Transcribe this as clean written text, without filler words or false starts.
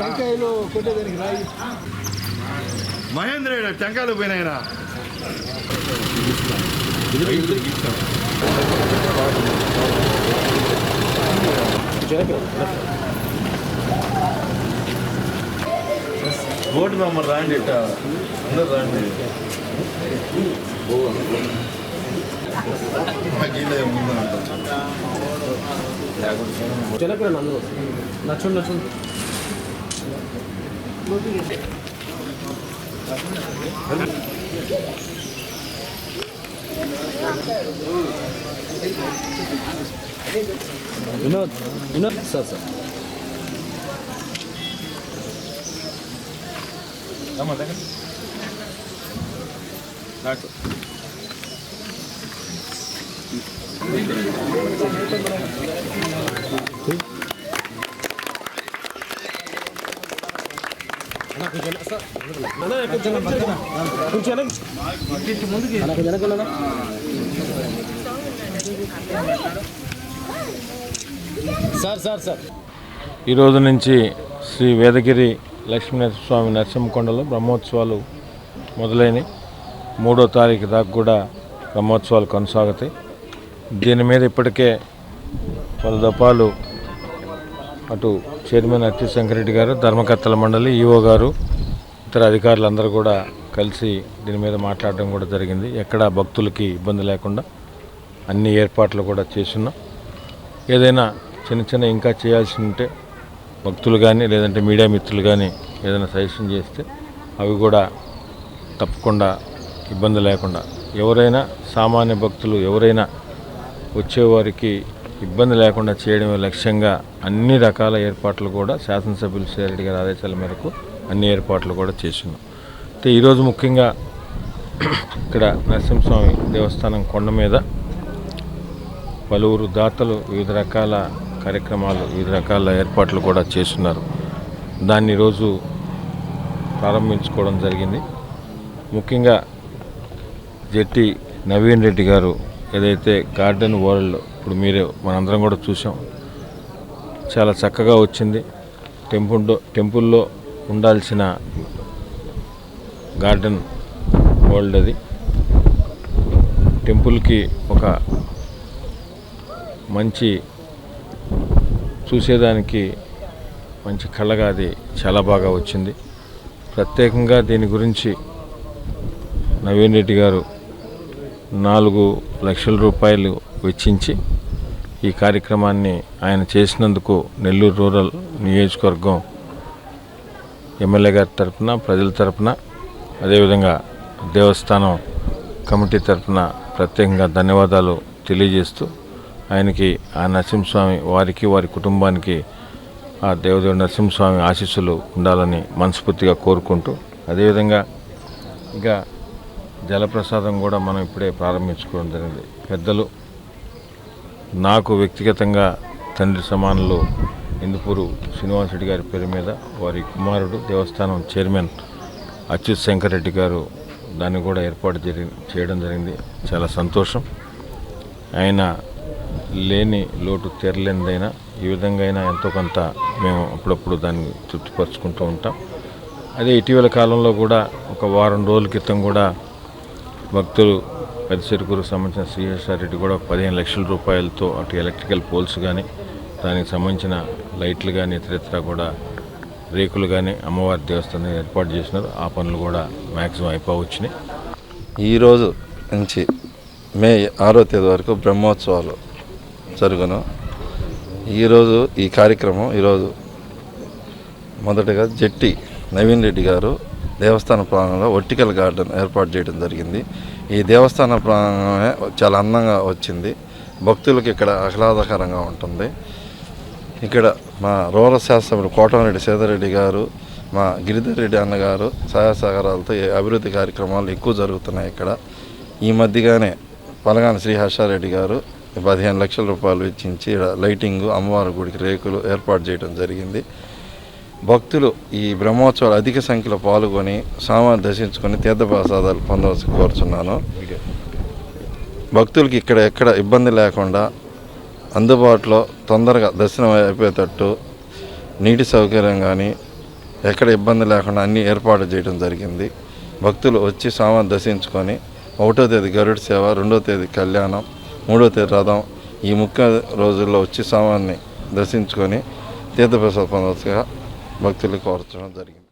టెంకాయలు కొట్టేదానికి రాయి మహేంద్ర టెంకాయలు పోయినాయినా ఓటు మమ్మల్ని రాండి అందరు రాండి ముందు చిన్నపిల్లలు అందరూ నచ్చండి వినోద్ సార్ ఈ రోజు నుంచి శ్రీ వేదగిరి లక్ష్మీనరసింహస్వామి నరసింహకొండలో బ్రహ్మోత్సవాలు మొదలైనవి. 3వ తారీఖు దాకా కూడా బ్రహ్మోత్సవాలు కొనసాగుతాయి. దీని మీద ఇప్పటికే పలు దఫాలు అటు చైర్మన్ అచ్యుతశంకరెడ్డి గారు, ధర్మకర్తల మండలి, ఈఓ గారు, ఇతర అధికారులందరూ కూడా కలిసి దీని మీద మాట్లాడడం కూడా జరిగింది. ఎక్కడ భక్తులకి ఇబ్బంది లేకుండా అన్ని ఏర్పాట్లు కూడా చేస్తున్నాం. ఏదైనా చిన్న ఇంకా చేయాల్సి ఉంటే భక్తులు కానీ లేదంటే మీడియా మిత్రులు కానీ ఏదైనా సజెషన్ చేస్తే అవి కూడా తప్పకుండా ఇబ్బంది లేకుండా ఎవరైనా సామాన్య భక్తులు ఎవరైనా వచ్చేవారికి ఇబ్బంది లేకుండా చేయడమే లక్ష్యంగా అన్ని రకాల ఏర్పాట్లు కూడా శాసనసభ్యులు శ్రీరెడ్డి గారి ఆదేశాల మేరకు అన్ని ఏర్పాట్లు కూడా చేస్తున్నాం. అయితే ఈరోజు ముఖ్యంగా ఇక్కడ నరసింహస్వామి దేవస్థానం కొండ మీద పలువురు దాతలు వివిధ రకాల కార్యక్రమాలు వివిధ రకాల ఏర్పాట్లు కూడా చేస్తున్నారు. దాన్ని ఈరోజు ప్రారంభించుకోవడం జరిగింది. ముఖ్యంగా జెట్టి నవీన్ రెడ్డి గారు ఏదైతే గార్డెన్ వరల్డ్ ఇప్పుడు మనందరం కూడా చూసాం, చాలా చక్కగా వచ్చింది. టెంపుల్లో ఉండాల్సిన గార్డెన్ వరల్డ్ అది. టెంపుల్కి ఒక మంచి చూసేదానికి మంచి కళగా అది చాలా బాగా వచ్చింది. ప్రత్యేకంగా దీని గురించి నవీన్ రెడ్డి గారు 4 లక్షల రూపాయలు వెచ్చించి ఈ కార్యక్రమాన్ని ఆయన చేసినందుకు నెల్లూరు రూరల్ నియోజకవర్గం ఎమ్మెల్యే గారి తరఫున, ప్రజల తరఫున, అదేవిధంగా దేవస్థానం కమిటీ తరఫున ప్రత్యేకంగా ధన్యవాదాలు తెలియజేస్తూ ఆయనకి ఆ నరసింహస్వామి వారికి వారి కుటుంబానికి ఆ దేవదేవుడు నరసింహస్వామి ఆశీస్సులు ఉండాలని మనస్ఫూర్తిగా కోరుకుంటూ, అదేవిధంగా ఇక జలప్రసాదం కూడా మనం ఇప్పుడే ప్రారంభించుకోవడం జరిగింది. పెద్దలు నాకు వ్యక్తిగతంగా తండ్రి సమానులు ఇందుపూరు శ్రీనివాసరెడ్డి గారి పేరు మీద వారి కుమారుడు దేవస్థానం చైర్మన్ అచ్యుతశంకరెడ్డి గారు దాన్ని కూడా ఏర్పాటు చేయడం జరిగింది. చాలా సంతోషం. ఆయన లేని లోటు తీరలేనిదైనా ఈ విధంగా అయినా ఎంతో కొంత మేము అప్పుడప్పుడు దాన్ని తృప్తిపరుచుకుంటూ ఉంటాం. అదే ఇటీవల కాలంలో కూడా ఒక వారం రోజుల క్రితం కూడా భక్తులు పెద్దచెరుకూరుకు సంబంధించిన శ్రీహర్షారెడ్డి కూడా 15 లక్షల రూపాయలతో అటు ఎలక్ట్రికల్ పోల్స్ కానీ దానికి సంబంధించిన లైట్లు కానీ ఇతరత్రా కూడా రేకులు కానీ అమ్మవారి దేవస్థానం ఏర్పాటు చేసినారు. ఆ పనులు కూడా మ్యాక్సిమం అయిపోవచ్చినాయి. ఈరోజు నుంచి మే 6వ తేదీ వరకు బ్రహ్మోత్సవాలు జరుగును. ఈరోజు ఈ కార్యక్రమం మొదటగా జెట్టి నవీన్ రెడ్డి గారు దేవస్థాన ప్రాంగణంలో వర్టికల్ గార్డెన్ ఏర్పాటు చేయడం జరిగింది. ఈ దేవస్థాన ప్రాంగణమే చాలా అందంగా వచ్చింది. భక్తులకు ఇక్కడ ఆహ్లాదకరంగా ఉంటుంది. ఇక్కడ మా రూరల్ శాసనసభ్యుడు కోటమిరెడ్డి సీతారెడ్డి గారు, మా గిరిధర్ రెడ్డి అన్నగారు సహాయ సహకారాలతో అభివృద్ధి కార్యక్రమాలు ఎక్కువ జరుగుతున్నాయి. ఇక్కడ ఈ మధ్యగానే పలగాని శ్రీ హర్షారెడ్డి గారు 15 లక్షల రూపాయలు వెచ్చించి లైటింగు, అమ్మవారి గుడికి రేకులు ఏర్పాటు చేయడం జరిగింది. భక్తులు ఈ బ్రహ్మోత్సవాలు అధిక సంఖ్యలో పాల్గొని స్వామివారిని దర్శించుకొని తీర్థప్రసాదాలు పొందవలసి కోరుచున్నాను. భక్తులకి ఇక్కడ ఎక్కడ ఇబ్బంది లేకుండా అందుబాటులో తొందరగా దర్శనం అయిపోయేటట్టు నీటి సౌకర్యం కానీ, ఎక్కడ ఇబ్బంది లేకుండా అన్ని ఏర్పాటు చేయడం జరిగింది. భక్తులు వచ్చి స్వామిని దర్శించుకొని 1వ తేదీ గరుడ సేవ, 2వ తేదీ కళ్యాణం, 3వ తేదీ రథం, ఈ ముఖ్య రోజుల్లో వచ్చి స్వామిని దర్శించుకొని తీర్థప్రసాద పొందవలసిగా భక్తులు కోరచడం జరిగింది.